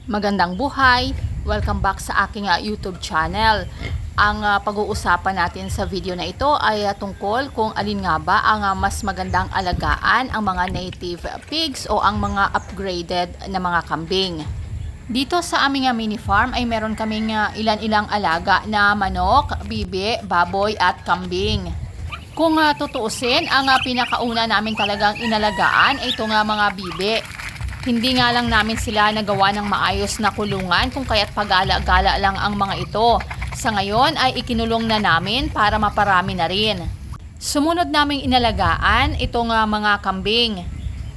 Magandang buhay! Welcome back sa aking YouTube channel. Ang pag-uusapan natin sa video na ito ay tungkol kung alin nga ba ang mas magandang alagaan, ang mga native pigs o ang mga upgraded na mga kambing. Dito sa aming mini farm ay meron kaming ilan-ilang alaga na manok, bibi, baboy at kambing. Kung tutuusin, ang pinakauna namin talagang inalagaan ay itong mga bibi. Hindi nga lang namin sila nagawa ng maayos na kulungan kung kaya't pagala-gala lang ang mga ito. Sa ngayon ay ikinulong na namin para maparami na rin. Sumunod naming inalagaan itong mga kambing.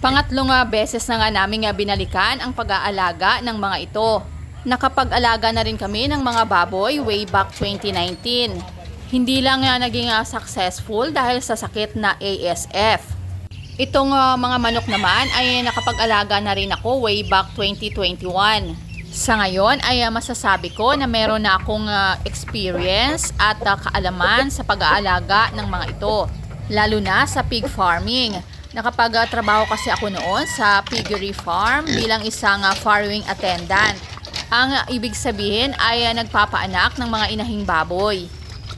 Pangatlong beses na nga namin binalikan ang pag-aalaga ng mga ito. Nakapag-alaga na rin kami ng mga baboy way back 2019. Hindi lang naging successful dahil sa sakit na ASF. Itong mga manok naman ay nakapag-alaga na rin ako way back 2021. Sa ngayon ay masasabi ko na meron na akong experience at kaalaman sa pag-aalaga ng mga ito. Lalo na sa pig farming. Nakapag-trabaho kasi ako noon sa piggery farm bilang isang farrowing attendant. Ang ibig sabihin ay nagpapaanak ng mga inahing baboy.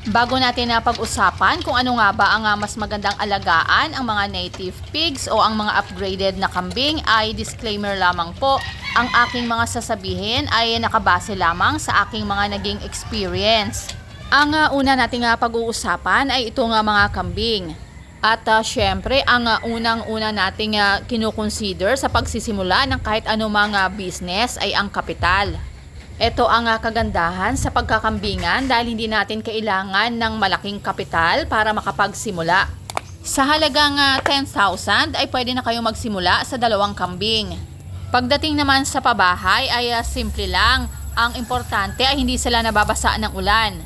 Bago natin na pag-usapan kung ano nga ba ang mas magandang alagaan, ang mga native pigs o ang mga upgraded na kambing, ay disclaimer lamang po. Ang aking mga sasabihin ay nakabase lamang sa aking mga naging experience. Ang una nating pag-uusapan ay itong mga kambing. At syempre, ang unang-una nating kinukonsider sa pagsisimula ng kahit anumang business ay ang kapital. Ito ang kagandahan sa pagkakambingan dahil hindi natin kailangan ng malaking kapital para makapagsimula. Sa halagang 10,000 ay pwede na kayong magsimula sa 2 kambing. Pagdating naman sa pabahay ay simple lang. Ang importante ay hindi sila nababasa ng ulan.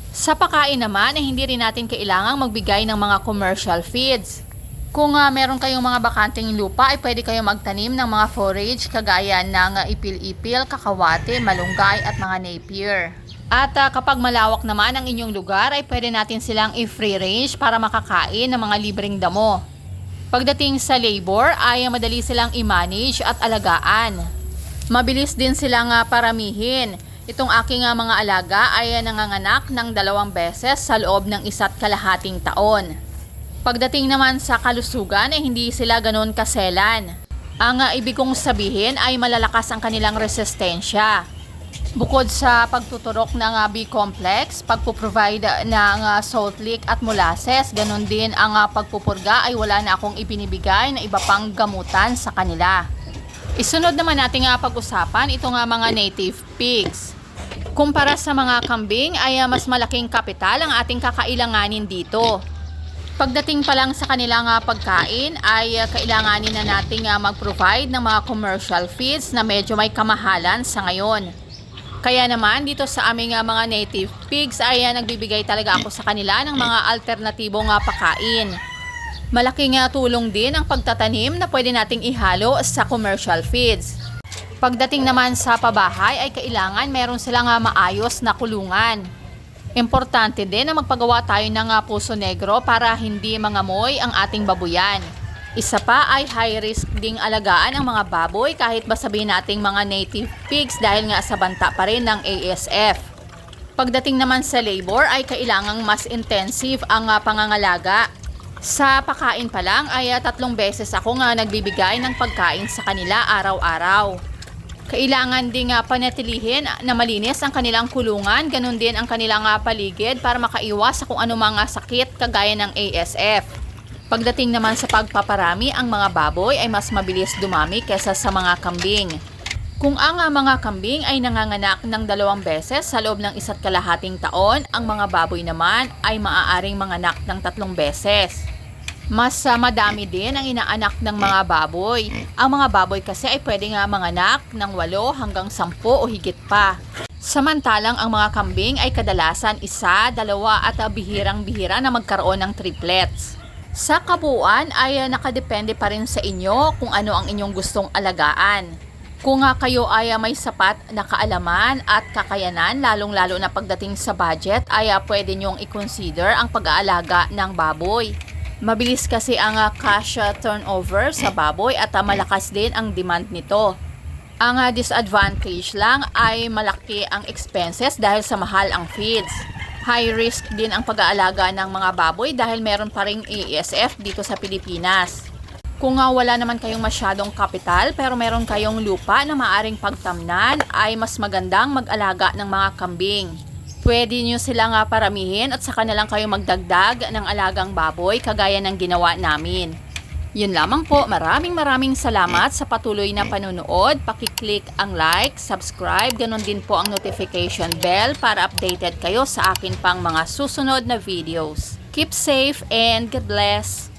Sa pakain naman ay hindi rin natin kailangang magbigay ng mga commercial feeds. Kung meron kayong mga bakanting lupa ay pwede kayong magtanim ng mga forage kagaya ng ipil-ipil, kakawate, malunggay at mga napier. At kapag malawak naman ang inyong lugar ay pwede natin silang i-free range para makakain ng mga libreng damo. Pagdating sa labor ay madali silang i-manage at alagaan. Mabilis din silang paramihin. Itong aking mga alaga ay nanganganak ng 2 beses sa loob ng 1.5 taon. Pagdating naman sa kalusugan ay hindi sila ganoon kaselan. Ang ibig kong sabihin ay malalakas ang kanilang resistensya. Bukod sa pagtuturok ng B-complex, pagpuprovide ng salt lick at molasses, ganoon din ang pagpupurga ay wala na akong ibinibigay na iba pang gamutan sa kanila. Isunod naman natin pag-usapan itong mga native pigs. Kumpara sa mga kambing ay mas malaking kapital ang ating kakailanganin dito. Pagdating pa lang sa kanilang pagkain ay kailanganin na nating mag-provide ng mga commercial feeds na medyo may kamahalan sa ngayon. Kaya naman dito sa aming mga native pigs ay nagbibigay talaga ako sa kanila ng mga alternatibong pakain. Malaking tulong din ang pagtatanim na pwede nating ihalo sa commercial feeds. Pagdating naman sa pabahay ay kailangan meron silang maayos na kulungan. Importante din na magpagawa tayo ng puso negro para hindi mangamoy ang ating babuyan. Isa pa ay high risk ding alagaan ang mga baboy kahit ba sabihin nating mga native pigs dahil nga sa banta pa rin ng ASF. Pagdating naman sa labor ay kailangang mas intensive ang pangangalaga. Sa pakain pa lang ay 3 beses ako nagbibigay ng pagkain sa kanila araw-araw. Kailangan ding panatilihin na malinis ang kanilang kulungan, ganun din ang kanilang paligid para makaiwas sa kung anumang sakit kagaya ng ASF. Pagdating naman sa pagpaparami, ang mga baboy ay mas mabilis dumami kaysa sa mga kambing. Kung ang mga kambing ay nanganganak ng 2 beses sa loob ng 1.5 taon, ang mga baboy naman ay maaaring manganak ng 3 beses. Mas madami din ang inaanak ng mga baboy. Ang mga baboy kasi ay pwede manganak ng 8 hanggang 10 o higit pa. Samantalang ang mga kambing ay kadalasan 1, 2 at bihirang-bihira na magkaroon ng triplets. Sa kabuuan ay nakadepende pa rin sa inyo kung ano ang inyong gustong alagaan. Kung kayo ay may sapat na kaalaman at kakayanan, lalong-lalo na pagdating sa budget, ay pwede nyong i-consider ang pag-aalaga ng baboy. Mabilis kasi ang cash turnover sa baboy at malakas din ang demand nito. Ang disadvantage lang ay malaki ang expenses dahil sa mahal ang feeds. High risk din ang pag-aalaga ng mga baboy dahil meron pa ring ASF dito sa Pilipinas. Kung wala naman kayong masyadong kapital pero meron kayong lupa na maaring pagtamnan, ay mas magandang mag-alaga ng mga kambing. Pwede nyo silang paramihin at saka na lang kayo magdagdag ng alagang baboy kagaya ng ginawa namin. Yun lamang po, maraming salamat sa patuloy na panunood. Pakiclick ang like, subscribe, ganun din po ang notification bell para updated kayo sa akin pang mga susunod na videos. Keep safe and God bless!